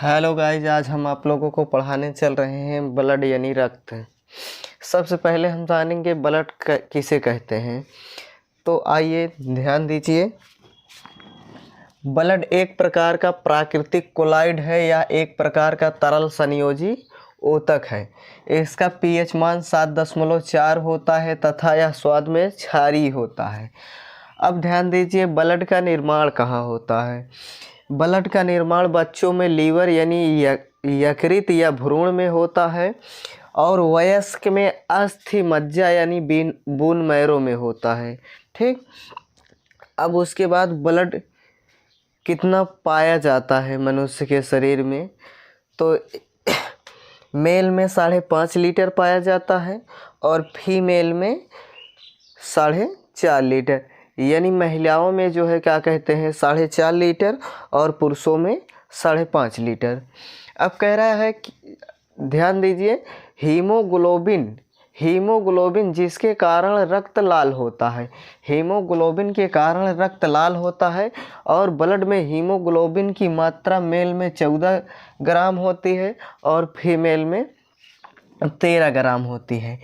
Hello guys, आज हम आप लोगों को पढ़ाने चल रहे हैं ब्लड यानी रक्त। सबसे पहले हम जानेंगे ब्लड किसे कहते हैं। तो आइए ध्यान दीजिए। ब्लड एक प्रकार का प्राकृतिक कोलाइड है या एक प्रकार का तरल संयोजी ऊतक है। इसका पीएच मान 7.4 होता है तथा यह स्वाद में क्षारीय होता है। अब ध्यान दीजिए, ब्लड का निर्माण कहाँ होता है। ब्लड का निर्माण बच्चों में लीवर यानी यकृत या भ्रूण में होता है और वयस्क में अस्थि मज्जा यानी बोन मैरो में होता है। ठीक। अब उसके बाद ब्लड कितना पाया जाता है मनुष्य के शरीर में, तो मेल में 5.5 लीटर पाया जाता है और फीमेल में 4.5 लीटर, यानी महिलाओं में जो है क्या कहते हैं 4.5 लीटर और पुरुषों में 5.5 लीटर। अब कह रहा है कि ध्यान दीजिए, हीमोग्लोबिन जिसके कारण रक्त लाल होता है, हीमोग्लोबिन के कारण रक्त लाल होता है और ब्लड में हीमोग्लोबिन की मात्रा मेल में 14 ग्राम होती है और फीमेल में 13 ग्राम होती है।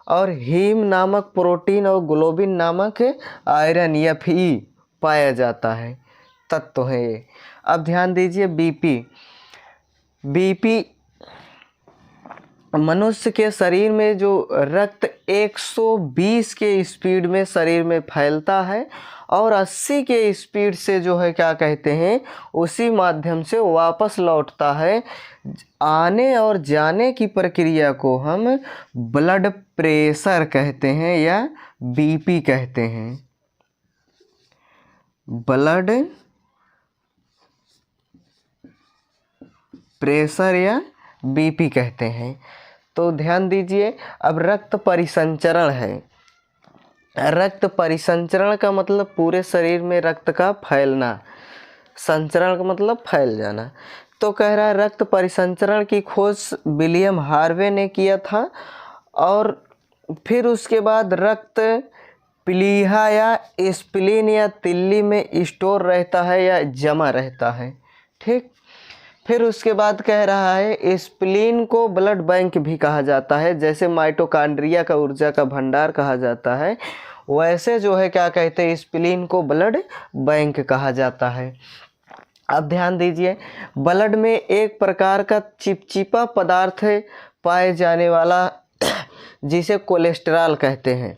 और हीम नामक प्रोटीन और ग्लोबिन नामक आयरन या Fe पाया जाता है, तत्व है ये। अब ध्यान दीजिए, बीपी मनुष्य के शरीर में जो रक्त 120 के स्पीड में शरीर में फैलता है और 80 के स्पीड से जो है क्या कहते हैं उसी माध्यम से वापस लौटता है। आने और जाने की प्रक्रिया को हम ब्लड प्रेशर कहते हैं या बीपी कहते हैं। ब्लड प्रेशर या बीपी कहते हैं। तो ध्यान दीजिए, अब रक्त परिसंचरण है। रक्त परिसंचरण का मतलब पूरे शरीर में रक्त का फैलना, संचरण का मतलब फैल जाना। तो कह रहा है रक्त परिसंचरण की खोज विलियम हार्वे ने किया था और फिर उसके बाद रक्त प्लीहा या स्प्लीन या तिल्ली में स्टोर रहता है या जमा रहता है। ठीक। फिर उसके बाद कह रहा है स्प्लीन को ब्लड बैंक भी कहा जाता है, जैसे माइटोकॉन्ड्रिया का ऊर्जा का भंडार कहा जाता है, वैसे जो है क्या कहते हैं स्प्लीन को ब्लड बैंक कहा जाता है। अब ध्यान दीजिए, ब्लड में एक प्रकार का चिपचिपा पदार्थ पाए जाने वाला जिसे कोलेस्ट्रॉल कहते हैं।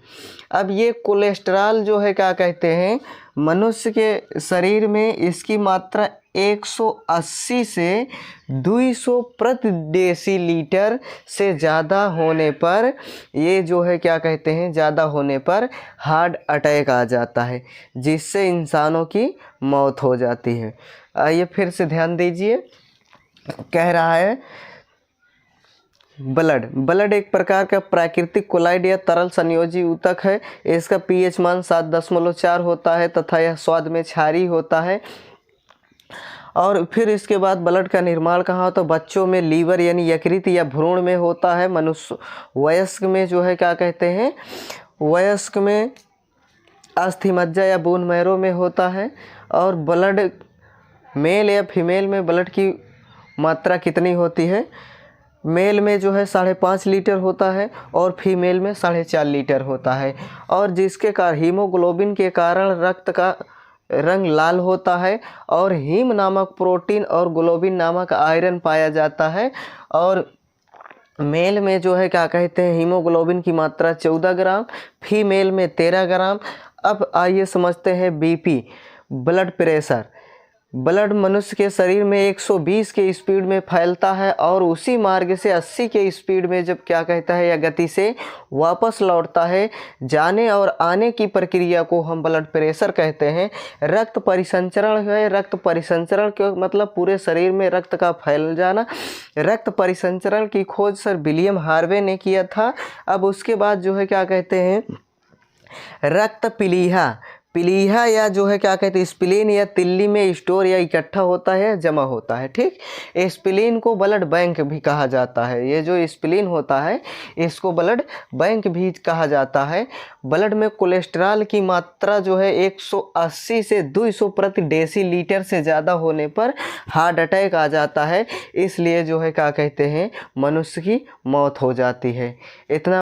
अब ये कोलेस्ट्रॉल जो है क्या कहते हैं मनुष्य के शरीर में इसकी मात्रा 180 से 200 प्रति डेसीलीटर से ज़्यादा होने पर ये जो है क्या कहते हैं ज़्यादा होने पर हार्ट अटैक आ जाता है, जिससे इंसानों की मौत हो जाती है। आइए फिर से ध्यान दीजिए, कह रहा है ब्लड एक प्रकार का प्राकृतिक कोलाइड या तरल संयोजी ऊतक है। इसका पीएच मान 7.4 होता है तथा यह स्वाद में क्षारीय होता है। और फिर इसके बाद ब्लड का निर्माण कहाँ होता है, बच्चों में लीवर यानी यकृत या भ्रूण में होता है। मनुष्य वयस्क में जो है क्या कहते हैं वयस्क में अस्थि मज्जा या बोन मैरो में होता है। और ब्लड मेल या फीमेल में ब्लड की मात्रा कितनी होती है, मेल में जो है 5.5 लीटर होता है और फीमेल में 4.5 लीटर होता है। और जिसके कारण हीमोग्लोबिन के कारण रक्त का रंग लाल होता है और हीम नामक प्रोटीन और ग्लोबिन नामक आयरन पाया जाता है। और मेल में जो है क्या कहते हैं हीमोग्लोबिन की मात्रा 14 ग्राम, फीमेल में 13 ग्राम। अब आइए समझते हैं बीपी, ब्लड प्रेशर। ब्लड मनुष्य के शरीर में 120 के स्पीड में फैलता है और उसी मार्ग से 80 के स्पीड में जब क्या कहता है या गति से वापस लौटता है। जाने और आने की प्रक्रिया को हम ब्लड प्रेशर कहते हैं। रक्त परिसंचरण है, रक्त परिसंचरण के मतलब पूरे शरीर में रक्त का फैल जाना। रक्त परिसंचरण की खोज सर विलियम हार्वे ने किया था। अब उसके बाद जो है क्या कहते हैं रक्त प्लीहा या जो है क्या कहते हैं स्प्लीन या तिल्ली में स्टोर या इकट्ठा होता है, जमा होता है। ठीक, स्प्लीन को ब्लड बैंक भी कहा जाता है। ये जो स्प्लीन होता है इसको ब्लड बैंक भी कहा जाता है। ब्लड में कोलेस्ट्रॉल की मात्रा जो है 180 से 200 प्रति डेसीलीटर से ज़्यादा होने पर हार्ट अटैक आ जाता है, इसलिए जो है क्या कहते हैं मनुष्य की मौत हो जाती है। इतना